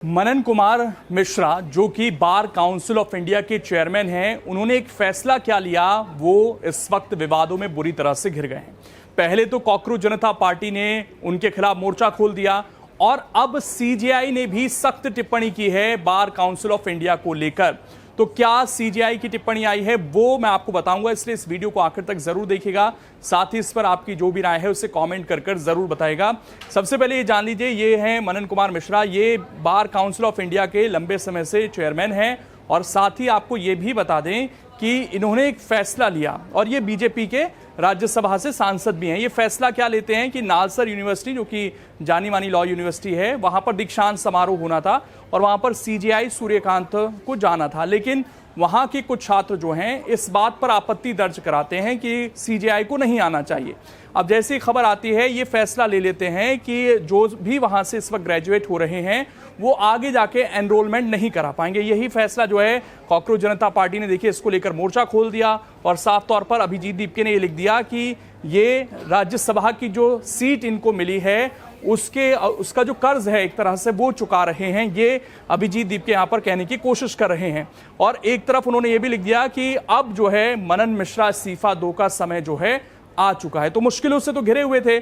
मनन कुमार मिश्रा जो कि bar council of India के चेयरमैन हैं, उन्होंने एक फैसला क्या लिया वो इस वक्त विवादों में बुरी तरह से घिर गए हैं। पहले तो कॉकरोच जनता पार्टी ने उनके खिलाफ मोर्चा खोल दिया और अब सीजेआई ने भी सख्त टिप्पणी की है बार काउंसिल ऑफ इंडिया को लेकर। तो क्या सीजेआई की टिप्पणी आई है वो मैं आपको बताऊंगा, इसलिए इस वीडियो को आखिर तक जरूर देखिएगा। साथ ही इस पर आपकी जो भी राय है उसे कमेंट कर जरूर बताएगा। सबसे पहले ये जान लीजिए, ये हैं मनन कुमार मिश्रा, ये बार काउंसिल ऑफ इंडिया के लंबे समय से चेयरमैन हैं और साथ ही आपको ये भी बता दें कि इन्होंने एक फैसला लिया और ये बीजेपी के राज्यसभा से सांसद भी हैं। ये फैसला क्या लेते हैं कि नालसर यूनिवर्सिटी जो कि जानी मानी लॉ यूनिवर्सिटी है, वहां पर दीक्षांत समारोह होना था और वहां पर सीजेआई सूर्यकांत को जाना था, लेकिन वहां के कुछ छात्र जो हैं इस बात पर आपत्ति दर्ज कराते हैं कि सीजेआई को नहीं आना चाहिए। अब जैसी खबर आती है ये फैसला ले लेते हैं कि जो भी वहां से इस वक्त ग्रेजुएट हो रहे हैं वो आगे जाके एनरोलमेंट नहीं करा पाएंगे। यही फैसला जो है कॉकरोच जनता पार्टी ने देखिए इसको लेकर मोर्चा खोल दिया और साफ तौर पर अभिजीत दीपके ने ये लिख दिया कि ये राज्यसभा की जो सीट इनको मिली है उसका जो कर्ज है एक तरह से वो चुका रहे हैं, ये अभिजीत दीपके यहाँ पर कहने की कोशिश कर रहे हैं। और एक तरफ उन्होंने ये भी लिख दिया कि अब जो है मनन मिश्रा इस्तीफा दो का समय जो है आ चुका है। तो मुश्किलों से तो घिरे हुए थे,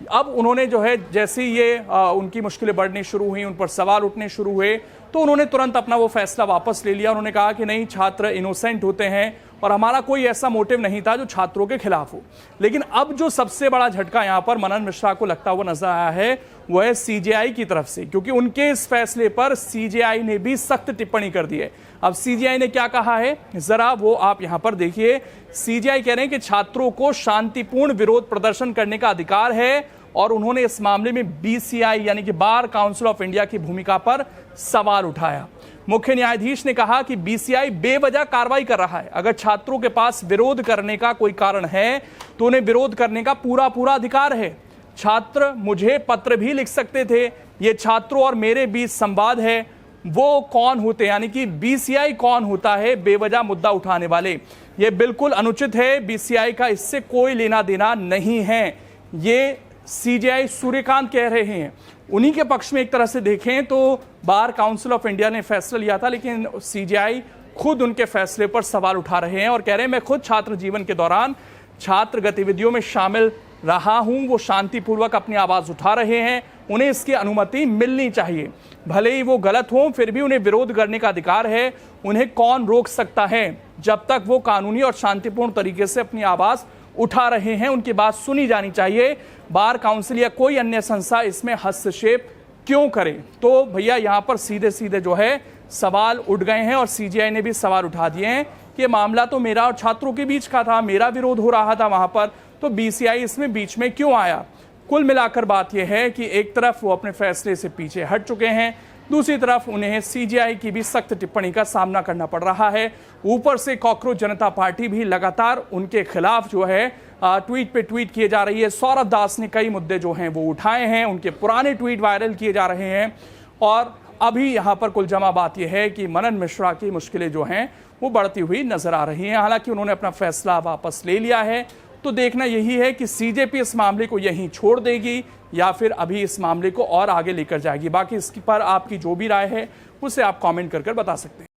अब उन्होंने जो है जैसे ये उनकी मुश्किलें बढ़नी शुरू हुई, उन पर सवाल उठने शुरू हुए, तो उन्होंने तुरंत अपना वो फैसला वापस ले लिया। उन्होंने कहा कि नहीं, छात्र इनोसेंट होते हैं और हमारा कोई ऐसा मोटिव नहीं था जो छात्रों के खिलाफ हो। लेकिन अब जो सबसे बड़ा झटका यहां पर मनन मिश्रा को लगता हुआ नजर आया है वो है सीजेआई की तरफ से, क्योंकि उनके इस फैसले पर सीजेआई ने भी सख्त टिप्पणी कर दी है। अब सीजेआई ने क्या कहा है जरा वो आप यहां पर देखिए। सीजेआई कह रहे हैं कि छात्रों को शांतिपूर्ण विरोध प्रदर्शन करने का अधिकार है और उन्होंने इस मामले में बीसीआई यानी कि बार काउंसिल ऑफ इंडिया की भूमिका पर सवाल उठाया। मुख्य न्यायाधीश ने कहा कि बीसीआई बेवजह कार्रवाई कर रहा है। अगर छात्रों के पास विरोध करने का कोई कारण है तो उन्हें विरोध करने का पूरा अधिकार है। छात्र मुझे पत्र भी लिख सकते थे, ये छात्रों और मेरे बीच संवाद है। वो कौन होते यानी कि बीसीआई कौन होता है बेवजह मुद्दा उठाने वाले, ये बिल्कुल अनुचित है। बीसीआई का इससे कोई लेना देना नहीं है, ये सीजेआई सूर्यकांत कह रहे हैं। उन्हीं के पक्ष में एक तरह से देखें तो बार काउंसिल ऑफ इंडिया ने फैसला लिया था, लेकिन सीजेआई खुद उनके फैसले पर सवाल उठा रहे हैं और कह रहे हैं मैं खुद छात्र जीवन के दौरान छात्र गतिविधियों में शामिल रहा हूं, वो शांतिपूर्वक अपनी आवाज उठा रहे हैं, उन्हें इसकी अनुमति मिलनी चाहिए। भले ही वो गलत हो फिर भी उन्हें विरोध करने का अधिकार है। उन्हें कौन रोक सकता है जब तक वो कानूनी और शांतिपूर्ण तरीके से अपनी आवाज उठा रहे हैं, उनकी बात सुनी जानी चाहिए। बार काउंसिल या कोई अन्य संस्था इसमें हस्तक्षेप क्यों करे। तो भैया यहाँ पर सीधे सीधे जो है सवाल उठ गए हैं और सीजेआई ने भी सवाल उठा दिए हैं कि मामला तो मेरा और छात्रों के बीच का था, मेरा विरोध हो रहा था वहां पर, तो बीसीआई इसमें बीच में क्यों आया। कुल मिलाकर बात यह है कि एक तरफ वो अपने फैसले से पीछे हट चुके हैं, दूसरी तरफ उन्हें सीजेआई की भी सख्त टिप्पणी का सामना करना पड़ रहा है। ऊपर से कॉकरोच जनता पार्टी भी लगातार उनके खिलाफ जो है ट्वीट पे ट्वीट किए जा रही है। सौरभ दास ने कई मुद्दे जो हैं वो उठाए हैं, उनके पुराने ट्वीट वायरल किए जा रहे हैं और अभी यहाँ पर कुल जमा बात यह है कि मनन मिश्रा की मुश्किलें जो हैं वो बढ़ती हुई नजर आ रही हैं। हालांकि उन्होंने अपना फैसला वापस ले लिया है, तो देखना यही है कि सीजेपी इस मामले को यहीं छोड़ देगी या फिर अभी इस मामले को और आगे लेकर जाएगी। बाकी इस पर आपकी जो भी राय है उसे आप कमेंट कर बता सकते हैं।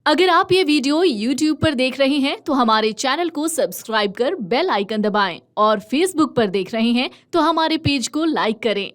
अगर आप ये वीडियो YouTube पर देख रहे हैं तो हमारे चैनल को सब्सक्राइब कर बेल आइकन दबाएं और Facebook पर देख रहे हैं तो हमारे पेज को लाइक करें।